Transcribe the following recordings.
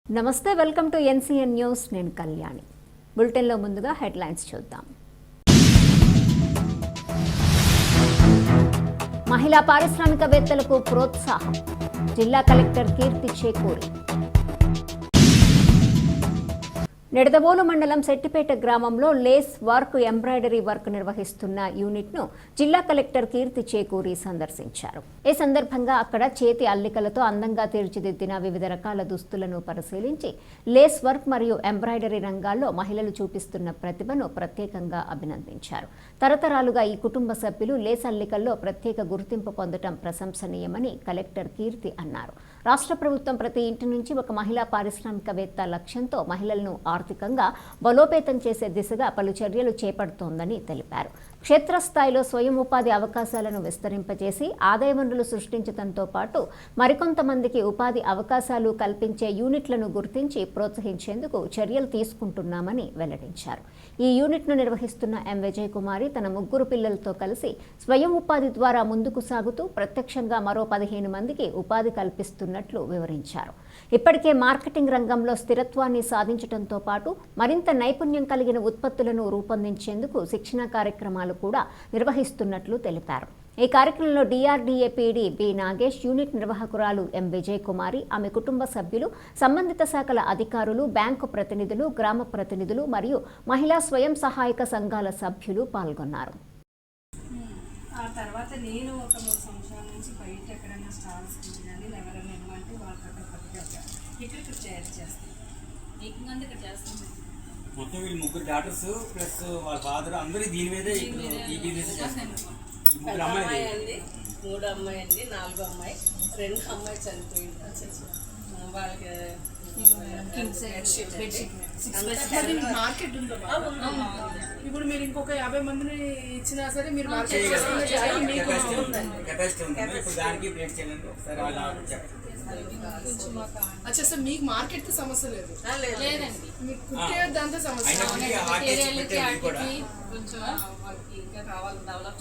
నమస్తే welcome to NCN news నేను కళ్యాణి బులెటిన్లో ముందుగా హెడ్లైన్స్ చూద్దాం మహిళా పారిశ్రామికవేత్తలకు ప్రోత్సాహం జిల్లా కలెక్టర్ కీర్తి చేకూరి నిడదవోలు మండలం సెట్టిపేట గ్రామంలో లేస్ వర్క్ ఎంబ్రాయిడరీ వర్క్ నిర్వహిస్తున్న యూనిట్ను జిల్లా కలెక్టర్ కీర్తి చేకూరి సందర్శించారు. ఈ సందర్భంగా అక్కడ చేతి అల్లికలతో అందంగా తీర్చిదిద్దిన వివిధ రకాల దుస్తులను పరిశీలించి లేస్ వర్క్ మరియు ఎంబ్రాయిడరీ రంగాల్లో మహిళలు చూపిస్తున్న ప్రతిభను ప్రత్యేకంగా అభినందించారు. తరతరాలుగా ఈ కుటుంబ సభ్యులు లేస్ అల్లికల్లో ప్రత్యేక గుర్తింపు పొందడం ప్రశంసనీయమని కలెక్టర్ కీర్తి అన్నారు. రాష్ట్ర ప్రభుత్వం ప్రతి ఇంటి నుంచి ఒక మహిళా పారిశ్రామికవేత్త లక్ష్యంతో మహిళలను ఆర్థికంగా బలోపేతం చేసే దిశగా పలు చర్యలు చేపడుతోందని తెలిపారు. క్షేత్రస్థాయిలో స్వయం ఉపాధి అవకాశాలను విస్తరింపజేసి ఆదాయ వనరులు సృష్టించడంతో పాటు మరికొంతమందికి ఉపాధి అవకాశాలు కల్పించే యూనిట్లను గుర్తించి ప్రోత్సహించేందుకు చర్యలు తీసుకుంటున్నామని వెల్లడించారు. ఈ యూనిట్ను నిర్వహిస్తున్న ఎం విజయ్ కుమారి తన 3 పిల్లలతో కలిసి స్వయం ఉపాధి ద్వారా ముందుకు సాగుతూ ప్రత్యక్షంగా మరో 15 మందికి ఉపాధి కల్పిస్తున్నట్లు వివరించారు. ఇప్పటికే మార్కెటింగ్ రంగంలో స్థిరత్వాన్ని సాధించడంతో పాటు మరింత నైపుణ్యం కలిగిన ఉత్పత్తులను రూపొందించేందుకు శిక్షణా కార్యక్రమాలు కూడా నిర్వహిస్తున్నట్లు తెలిపారు. ఈ కార్యక్రమంలో DRDA PD B Nagesh, unit నిర్వాహకురాలు ఎం విజయ్ కుమారి, ఆమె కుటుంబ సభ్యులు, సంబంధిత శాఖల అధికారులు, బ్యాంకు ప్రతినిధులు, గ్రామ ప్రతినిధులు మరియు మహిళా స్వయం సహాయక సంఘాల సభ్యులు పాల్గొన్నారు. ఆ తర్వాత నేను ఒక 3 సంవత్సరాల నుంచి బయట ఎక్కడైనా స్టాల్స్ కానీ ఎవరైనా ఇవ్వమంటే వాళ్ళకి ఇక్కడ తయారు చేస్తాను. ఇక్కడ చేస్తాను. మొత్తం వీళ్ళు 3 డాటర్స్ ప్లస్ వాళ్ళ ఫాదర్ అందరూ దీని మీదే ఈ బిజినెస్ చేస్తారు. 3 అమ్మాయి అండి, 3 అమ్మాయి అండి, 4 అమ్మాయి, 2 అమ్మాయి చనిపోయింది. వాళ్ళకి మార్కెట్ ఉందా? ఇప్పుడు మీరు ఇంకొక 50 మందిని ఇచ్చినా సరే మీరు కెపాసిటీ ఉంది. ఇప్పుడు దానికి బ్రేక్ చేయాలంటే ఒకసారి అచ్చా సార్, మీకు మార్కెట్ సమస్య లేదు? లేదండి, మీకు కుట్టే దాంతో సమస్య.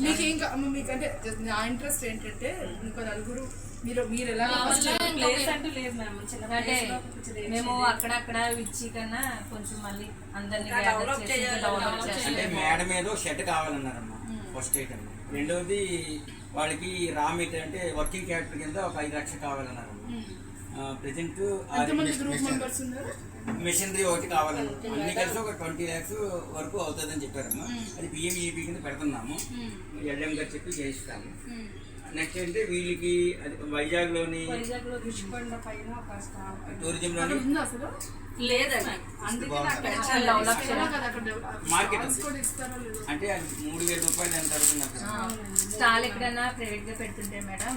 మీకు ఇంకా మీకంటే నా ఇంట్రెస్ట్ ఏంటంటే ఇంకో నలుగురు మీరు ఎలా అంటే మేము అక్కడక్కడ ఇచ్చి కన్నా కొంచెం మళ్ళీ అందరినీ అంటే మేడం ఏదో షెడ్ కావాలన్నారమ్మా. First item. రెండవది వాళ్ళకి రా మెటీరియల్ అంటే వర్కింగ్ క్యాపిటల్ కింద ఒక 5 లక్షలు కావాలన్నారమ్మా. ప్రెసెంట్ మెషినరీ ఒకటి కావాలన్నా. అన్ని కలిసి ఒక 20 lakhs వరకు అవుతుందని చెప్పారమ్మా. అది పిఎంఈపీ కింద పెడుతున్నాము. ఎల్ఎం గారు చెప్పి చేయిస్తాము. నెక్స్ట్ అంటే వీళ్ళకి అది వైజాగ్లోని టూరిజంలోని మార్కెట్ అంటే 3,000 రూపాయలు ఎంత అడుగుతున్నారు. స్టాల్ ఎక్కడైనా ప్రైవేట్ గా పెడుతుంటే మేడం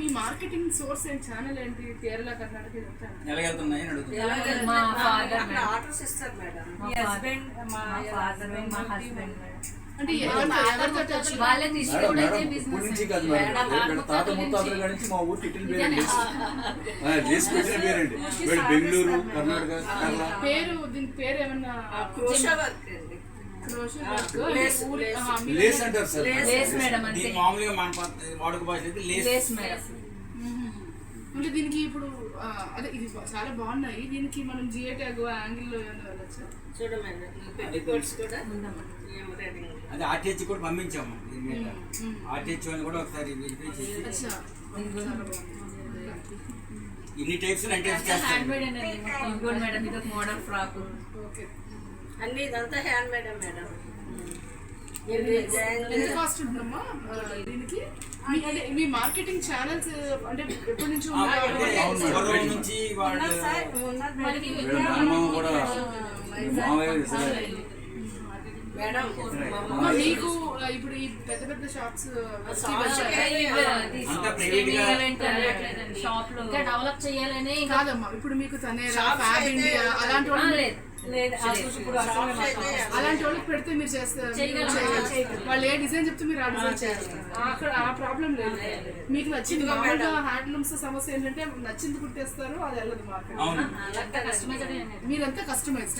మీ మార్కెటింగ్ సోర్స్ ఏంటి, ఛానల్ ఏంటి? కేరళ, కర్ణాటక ఎలాగెళ్తున్నాయి అని అడుగుతున్నారు. మా ఫాదర్ ఆర్డర్స్ ఇస్తారు మేడం. మా హస్బెండ్, మా ఫాదర్, మా హస్బెండ్ అంటే వాళ్ళే తీసుకుంటే నుంచి కాదు మేడం, తాత ముత్తాతల కాడి నుంచి మా ఊరు టిటిల్ పేరండి. పేరండి బెంగళూరు, కర్ణాటక, పేరు. దీని పేరు ఏమన్నా లేస్ అంటారు సార్. మామూలుగా మన వాడుక భాష అయితే లేస్ మేడం. అంటే దీనికి ఇప్పుడు అదే ఇది చాలా బాగున్నాయి. దీనికి మనం జిఏ ట్యాగ్ యాంగిల్లో ఏమైనా వెళ్ళచ్చు చూడమేడం. అది ఆర్టీహెచ్ కూడా పంపించాము. దీని మీద ఆర్టీహెచ్ అని కూడా ఒకసారి వెరిఫై చేసి ఇన్ని టైప్స్ మేడం. ఇది మోడల్ ఫ్రాక్ అన్ని ఇదంతా హ్యాండ్ మేడం. మేడం ఎంత కాస్ట్ ఉంటుందమ్మా దీనికి? మీ మార్కెటింగ్ ఛానల్స్ అంటే ఎప్పటి నుంచి మీకు ఇప్పుడు ఈ పెద్ద పెద్ద షాప్స్ షాప్ లో డెవలప్ చేయాలని కాదమ్మా. ఇప్పుడు మీకు తనేరా, ఫ్యాబ్ ఇండియా అలాంటి వాళ్ళు అలాంటి వాళ్ళకి పెడితే మీరు చేస్తారు. వాళ్ళు ఏ డిజైన్ చెప్తే మీరు ఆ డిజైన్ చేస్తారు. అక్కడ ఆ ప్రాబ్లం లేదు. మీకు నచ్చింది మామూలుగా హ్యాండ్లూమ్స్ సమస్య ఏంటంటే నచ్చింది కుట్టేస్తారు, అది వెళ్ళదు మార్కెట్. మీరంతా కస్టమైజ్.